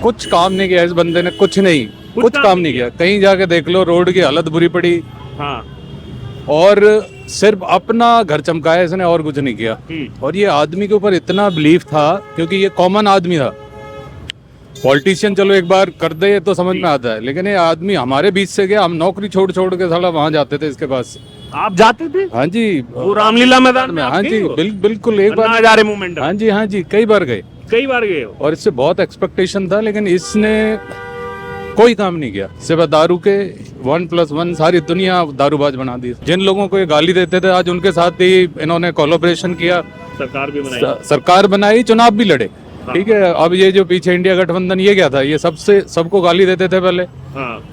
कुछ काम नहीं किया इस बंदे ने, कुछ नहीं, कुछ काम नहीं किया। कहीं जाके देख लो, रोड की हालत बुरी पड़ी। हाँ। और सिर्फ अपना घर चमकाया इसने, और कुछ नहीं किया। और ये आदमी के ऊपर इतना बिलीफ था, क्योंकि ये कॉमन आदमी था। पॉलिटिशियन चलो एक बार कर दे तो समझ में आता है, लेकिन ये आदमी हमारे बीच से गया। हम नौकरी छोड़ छोड़ के साला वहां जाते थे इसके पास। आप जाते थे? हाँ जी, वो रामलीला मैदान में? हाँ जी, बिल्कुल एक बार। हजारे मूवमेंट? हाँ जी, कई बार गए। कई बार गए हो? और इससे बहुत एक्सपेक्टेशन था, लेकिन इसने कोई काम नहीं किया। सिर्फ दारू के 1+1 सारी दुनिया दारूबाज बना दी। जिन लोगों को ये गाली देते थे, आज उनके साथ ही इन्होंने कोलैबोरेशन किया, सरकार बनाई, चुनाव भी लड़े। ठीक है, अब ये जो पीछे इंडिया गठबंधन, ये क्या था? ये सबको गाली देते थे पहले।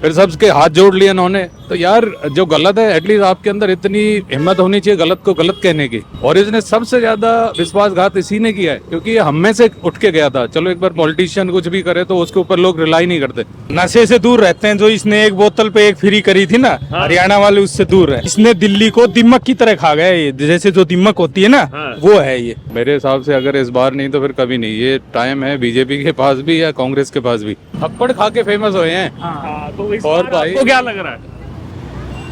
फिर सबके हाथ जोड़ लिए इन्होंने। तो यार, जो गलत है, एटलीस्ट आपके अंदर इतनी हिम्मत होनी चाहिए गलत को गलत कहने की। और इसने सबसे ज्यादा विश्वासघात इसी ने किया है, क्योंकि ये हम में से उठ के गया था। चलो एक बार पॉलिटिशियन कुछ भी करे तो उसके ऊपर लोग रिलाई नहीं करते। नशे से दूर रहते हैं। जो इसने एक बोतल पे एक फ्री करी थी ना, हरियाणा वाले, उससे दूर है। इसने दिल्ली को दिमक की तरह खा गया। ये जैसे जो दिमक होती है ना, वो है ये। मेरे हिसाब से अगर इस बार नहीं तो फिर कभी नहीं। ये टाइम है बीजेपी के पास भी या कांग्रेस के पास भी। थप्पड़ खा के फेमस हुए हैं। तो इस और बार भाई, आपको क्या लग रहा है?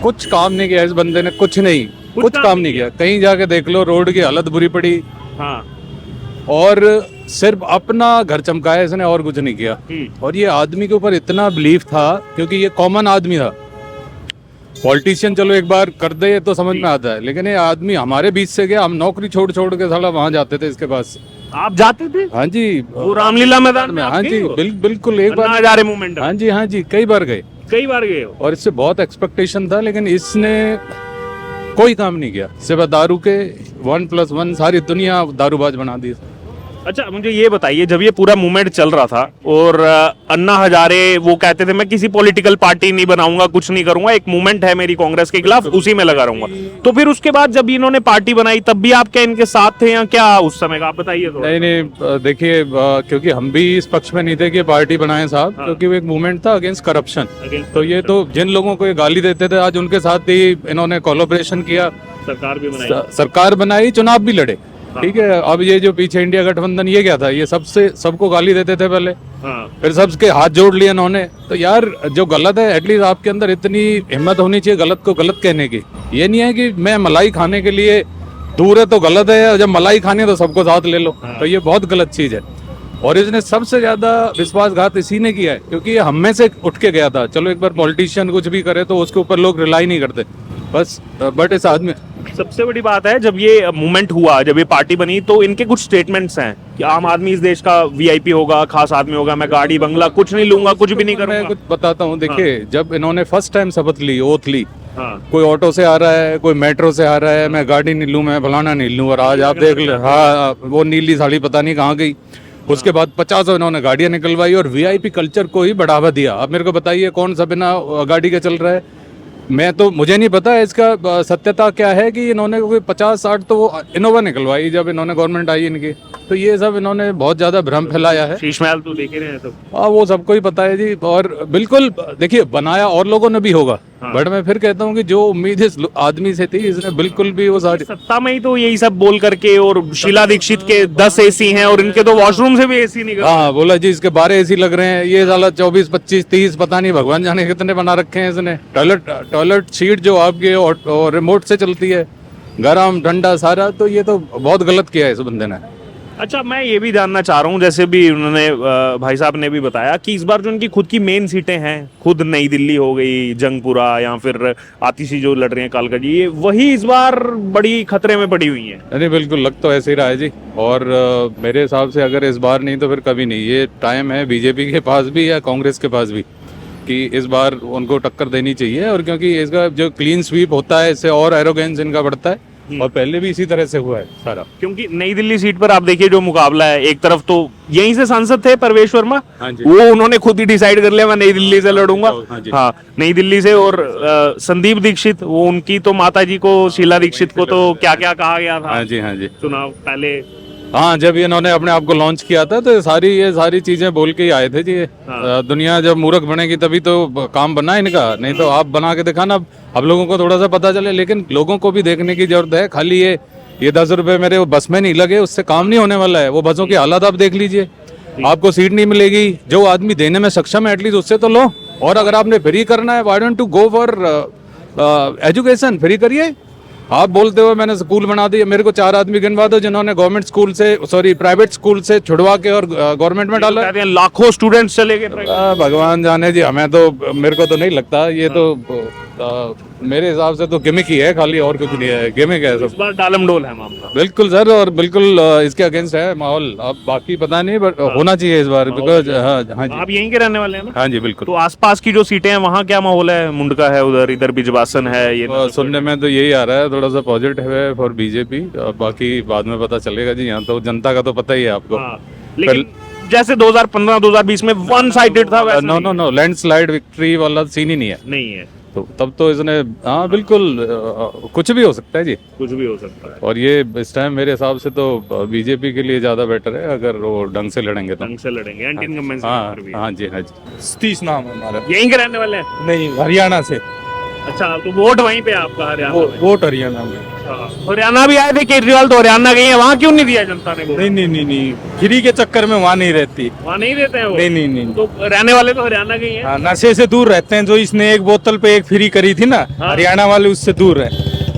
कुछ काम नहीं किया इस बंदे ने, कुछ नहीं, कुछ काम नहीं किया। कहीं जाके देख लो, रोड की हालत बुरी पड़ी। और सिर्फ अपना घर चमकाया इसने, और कुछ नहीं किया। और ये आदमी के ऊपर इतना बिलीफ था, क्योंकि ये कॉमन आदमी था। पॉलिटिशियन चलो एक बार कर दे तो समझ में आता है, लेकिन ये आदमी हमारे बीच से गया। हम नौकरी छोड़ छोड़ के साला वहां जाते थे इसके पास। आप जाते थे? हाँ जी, वो रामलीला मैदान में? हाँ जी, बिल्कुल एक बार। हजारे मूवमेंट? हाँ जी, कई बार गए। कई बार गए हो? और इससे बहुत एक्सपेक्टेशन था, लेकिन इसने कोई काम नहीं किया। सिर्फ दारू के 1+1 सारी दुनिया दारूबाज बना दी। अच्छा, मुझे ये बताइए, जब ये पूरा मूवमेंट चल रहा था और अन्ना हजारे वो कहते थे मैं किसी पॉलिटिकल पार्टी नहीं बनाऊंगा, कुछ नहीं करूंगा, एक मूवमेंट है मेरी कांग्रेस के खिलाफ, उसी में लगा रहूंगा, तो फिर उसके बाद जब इन्होंने पार्टी बनाई तब भी आप क्या इनके साथ थे या क्या उस समय का? आप बताइए थोड़ा। नहीं, देखिए, क्योंकि हम भी इस पक्ष में नहीं थे कि पार्टी बनाए साहब, क्योंकि वो एक मूवमेंट था अगेंस्ट करप्शन। तो ये तो जिन लोगों को ये गाली देते थे, आज उनके साथ ही इन्होंने कोलैबोरेशन किया, सरकार बनाई, चुनाव भी लड़े। ठीक है, अब ये जो पीछे इंडिया गठबंधन, ये क्या था? ये सबको गाली देते थे पहले। फिर सबके हाथ जोड़ लिए इन्होंने। तो यार, जो गलत है, एटलीस्ट आपके अंदर इतनी हिम्मत होनी चाहिए गलत को गलत कहने की। ये नहीं है कि मैं मलाई खाने के लिए दूर है तो गलत है, जब मलाई खानी है तो सबको साथ ले लो। तो ये बहुत गलत चीज है। और इसने सबसे ज्यादा विश्वासघात इसी ने किया है, क्योंकि ये हम में से उठ के गया था। चलो एक बार पॉलिटिशियन कुछ भी करे तो उसके ऊपर लोग रिलाई नहीं करते बस। बट इस आदमी, सबसे बड़ी बात है, जब ये मूवमेंट हुआ, जब ये पार्टी बनी, तो इनके कुछ स्टेटमेंट्स हैं कि आम आदमी इस देश का वीआईपी होगा, खास आदमी होगा, मैं गाड़ी बंगला कुछ नहीं लूंगा, कुछ भी नहीं करूंगा। मैं कुछ बताता हूँ। देखिए, जब इन्होंने फर्स्ट टाइम शपथ ली, ओथ ली, कोई ऑटो से आ रहा है, कोई मेट्रो से आ रहा है, मैं गाड़ी नहीं लूं, मैं फलाना नहीं लूं, और आज आप देख ले, हाँ, वो नीली साड़ी पता नहीं कहाँ गई। उसके बाद 50 इन्होंने गाड़ियां निकलवाई और वीआईपी कल्चर को ही बढ़ावा दिया। अब मेरे को बताइए, कौन सा बिना गाड़ी के चल रहा है? मुझे नहीं पता इसका सत्यता क्या है कि इन्होंने कोई 50-60 तो वो इनोवा निकलवाई जब इन्होंने गवर्नमेंट आई इनकी। तो ये सब इन्होंने बहुत ज्यादा भ्रम फैलाया है। शीश महल तो देख ही रहे हैं तो। हाँ, वो सबको ही पता है जी। और बिल्कुल देखिए, बनाया और लोगों ने भी होगा। बट मैं फिर कहता हूँ कि जो उम्मीद इस आदमी से थी, इसने बिल्कुल भी वो सारी। सत्ता में ही तो यही सब बोल करके, और शीला दीक्षित के 10 एसी हैं और इनके तो वॉशरूम से भी एसी निकल। हाँ, बोला जी इसके 12 एसी लग रहे हैं। ये साला 24, 25, 30 पता नहीं भगवान जाने कितने बना रखे हैं इसने। टॉयलेट सीट जो आपके और रिमोट से चलती है, गरम ठंडा सारा। तो ये तो बहुत गलत किया है इस बंदे ने। अच्छा, मैं ये भी जानना चाह रहा हूँ, जैसे भी उन्होंने भाई साहब ने भी बताया कि इस बार जो उनकी खुद की मेन सीटें हैं, खुद नई दिल्ली हो गई, जंगपुरा, या फिर आतिशी जो लड़ रही हैं कालका जी, ये वही इस बार बड़ी खतरे में पड़ी हुई हैं। नहीं, बिल्कुल लग तो ऐसे ही रहा है जी। और मेरे हिसाब से अगर इस बार नहीं तो फिर कभी नहीं। ये टाइम है बीजेपी के पास भी या कांग्रेस के पास भी कि इस बार उनको टक्कर देनी चाहिए। और क्योंकि इसका जो क्लीन स्वीप होता है, इससे और एरोगेंस इनका बढ़ता है, और पहले भी इसी तरह से हुआ है सारा। क्योंकि नई दिल्ली सीट पर आप देखिए जो मुकाबला है, एक तरफ तो यहीं से सांसद थे परवेश वर्मा, वो उन्होंने खुद ही डिसाइड कर लिया मैं नई दिल्ली से लड़ूंगा। हाँ, नई दिल्ली से। और संदीप दीक्षित, वो उनकी तो माता जी को, शीला दीक्षित को तो क्या क्या कहा गया था। हाँ जी, चुनाव पहले। हाँ, जब इन्होंने अपने आप को लॉन्च किया था तो ये सारी चीजें बोल के ही आए थे जी। दुनिया जब मूर्ख बनेगी तभी तो काम बना इनका, नहीं तो आप बना के दिखाना, अब लोगों को थोड़ा सा पता चले। लेकिन लोगों को भी देखने की जरूरत है। खाली ये 10 रुपए मेरे बस में नहीं लगे, उससे काम नहीं होने वाला है। वो बसों की हालत आप देख लीजिए। आपको सीट नहीं मिलेगी, जो आदमी देने में सक्षम है एटलीस्ट उससे तो लो। और अगर आपने फ्री करना है, why don't to go for education, free करिए। आप बोलते हो मैंने स्कूल बना दिया, मेरे को 4 आदमी गिनवा दो जिन्होंने गवर्नमेंट स्कूल से, सॉरी प्राइवेट स्कूल से छुड़वा के और गवर्नमेंट में डाला। कहते हैं लाखों स्टूडेंट्स चले गए private। भगवान जाने जी, हमें तो, मेरे को तो नहीं लगता ये तो मेरे हिसाब से तो गिमिक ही है खाली, और कुछ नहीं है, गिमिक है इस सब। बार डालमडोल है मामला। बिल्कुल सर, और बिल्कुल इसके अगेंस्ट है माहौल। अब बाकी पता नहीं, बट होना चाहिए इस बार, बिकॉज हाँ हाँ जी, आप यहीं के रहने वाले हैं ना? हाँ जी बिल्कुल। तो आसपास की जो सीटें हैं वहाँ क्या माहौल है? मुंडका है उधर, इधर बिजवासन है, ये सुनने में तो यही आ रहा है, थोड़ा सा पॉजिटिव है फॉर बीजेपी। बाकी बाद में पता चलेगा जी, यहाँ तो जनता का तो पता ही है आपको। हाँ, लेकिन जैसे 2015-2020 में वन साइडेड था वैसा no no no, landslide victory वाला सीन ही नहीं है। नहीं है। तो तब तो इसने, हाँ बिल्कुल, कुछ भी हो सकता है जी, कुछ भी हो सकता है। और ये इस टाइम मेरे हिसाब से तो बीजेपी के लिए ज्यादा बेटर है अगर वो ढंग से लड़ेंगे तो। ढंग से लड़ेंगे, एंटी इनकम्बेंसी हाँ भी। हाँ जी, हाँ जी। सतीश नाम है हमारा। यहीं के रहने वाले हैं? नहीं, हरियाणा से। अच्छा, तो वोट वहीं पे आपका हरियाणा में? वोट हरियाणा में। अच्छा, हरियाणा भी आए थे केजरीवाल, तो हरियाणा गए हैं, वहाँ क्यों नहीं दिया जनता ने वोट? नहीं नहीं नहीं नहीं, फ्री के चक्कर में वहाँ नहीं रहती। वहाँ नहीं देते हैं वो? नहीं नहीं नहीं। तो रहने वाले तो हरियाणा के ही हैं। हाँ, नशे से दूर रहते हैं। जो इसने एक बोतल पे एक फ्री करी थी ना, हाँ। हरियाणा वाले उससे दूर है।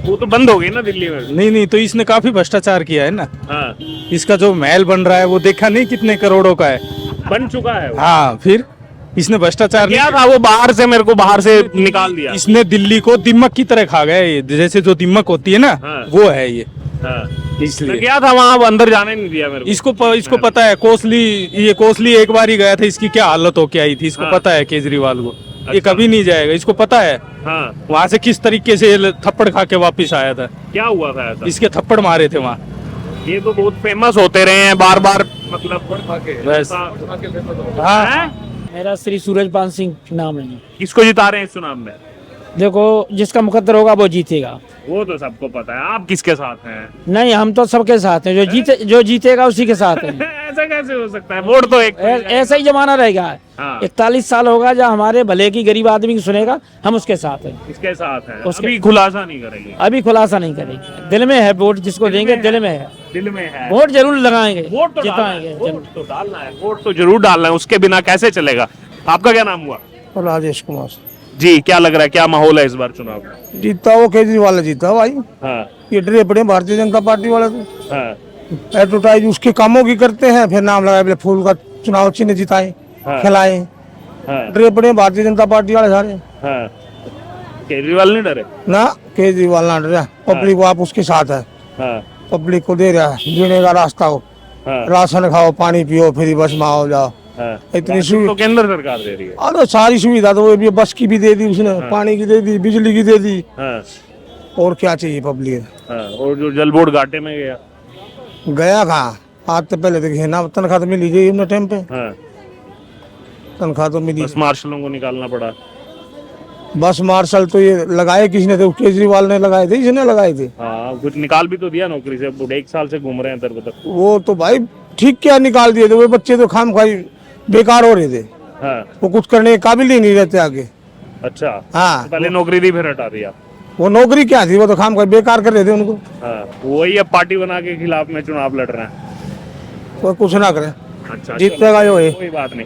वो तो बंद हो गई ना दिल्ली में। नहीं नहीं, तो इसने काफी भ्रष्टाचार किया है ना। हाँ, इसका जो महल बन रहा है वो देखा नहीं कितने करोड़ों का है। बन चुका है वो। हाँ, फिर इसने भ्रष्टाचार क्या नहीं था वो? बाहर से मेरे को बाहर से निकाल दिया। इसने दिल्ली को दिमक की तरह खा गया ये, जैसे जो दिमक होती है ना, हाँ। वो है ये। हाँ। इसलिए क्या था वहाँ, अंदर जाने नहीं दिया मेरे को। इसको पता है, कोसली एक बार ही गया था, इसकी क्या हालत होके आई थी इसको हाँ। पता है केजरीवाल को। ये अच्छा। कभी नहीं जाएगा, इसको पता है हाँ, वहां से किस तरीके से ये थप्पड़ खा के वापिस आया था। क्या हुआ था ऐसा? इसके थप्पड़ मारे थे वहाँ। ये तो बहुत फेमस होते रहे हैं बार बार, मतलब बस। हाँ। हाँ, मेरा श्री सूरजपाल सिंह नाम है। किसको जिता रहे हैं इस चुनाव में? देखो, जिसका मुकद्दर होगा वो जीतेगा। वो तो सबको पता है। आप किसके साथ हैं? नहीं, हम तो सबके साथ हैं। जो जीतेगा उसी के साथ हैं। ऐसा कैसे हो सकता है? वोट तो एक ऐसा ही जमाना रहेगा। हाँ। 41 साल होगा जब हमारे भले की गरीब आदमी की सुनेगा, हम उसके साथ हैं। इसके साथ है। उसके- अभी खुलासा नहीं करेंगे। अभी खुलासा नहीं करेंगे। दिल में है वोट, जिसको देंगे दिल में है। दिल में है। वोट जरूर लगाएंगे, वोट तो डालना है। जिताएंगे। वोट तो डालना है। वोट तो जरूर डालना है, उसके बिना कैसे चलेगा? आपका क्या नाम हुआ? राजेश कुमार जी, क्या लग रहा है, क्या माहौल है इस बार चुनाव में? जीता, वो केजरीवाल जीता भाई। हाँ, ये डरे पड़े भारतीय जनता पार्टी वाले तो हाँ, एडवर्टाइज उसके कामों की करते हैं, फिर नाम लगाए बोले फूल का चुनाव चिन्ह जिताए, हाँ। खिलाए। हाँ, डरे पड़े भारतीय जनता पार्टी वाले सारे हाँ। केजरीवाल नहीं डरे? ना, केजरीवाल ना डरा। पब्लिक को आप उसके साथ है, हाँ, पब्लिक को दे रहा है जीने का रास्ता हो। हाँ, राशन खाओ, पानी पियो, फ्री बस में आओ जाओ। हाँ। इतनी तो सुविधा, केंद्र सरकार दे रही है। अरे सारी सुविधा तो वो भी, बस की भी दे दी उसने, पानी की दे दी, बिजली की दे दी, हाँ, और क्या चाहिए पब्लिक। हाँ। और जो जल बोर्ड घाटे में गया। गया कहाँ, आज तो पहले तो घेना, तनख्वाह तो मिली गई उन्हें टाइम पे, हाँ, तनख्वाह तो मिली। बस मार्शलों को निकालना पड़ा। बस मार्शल तो ये लगाए किसने थे? केजरीवाल ने लगाए थे, इसने लगाए थे। हाँ, कुछ निकाल भी तो दिया नौकरी से। बूढ़े 1 साल से घूम रहे हैं इधर उधर। वो तो भाई ठीक क्या निकाल दिए थे, वो बच्चे तो खामखाई बेकार हो रहे थे, हाँ, वो कुछ करने के काबिल ही नहीं रहते आगे। अच्छा। हाँ, तो पहले नौकरी दी, फिर हटा दिया। वो नौकरी क्या थी, वो तो खामखाई बेकार कर रहे थे उनको। हाँ, वही अब पार्टी बना के खिलाफ में चुनाव लड़ रहे हैं। वो कुछ ना करे, अच्छा, जीतेगा जो है। कोई बात नहीं।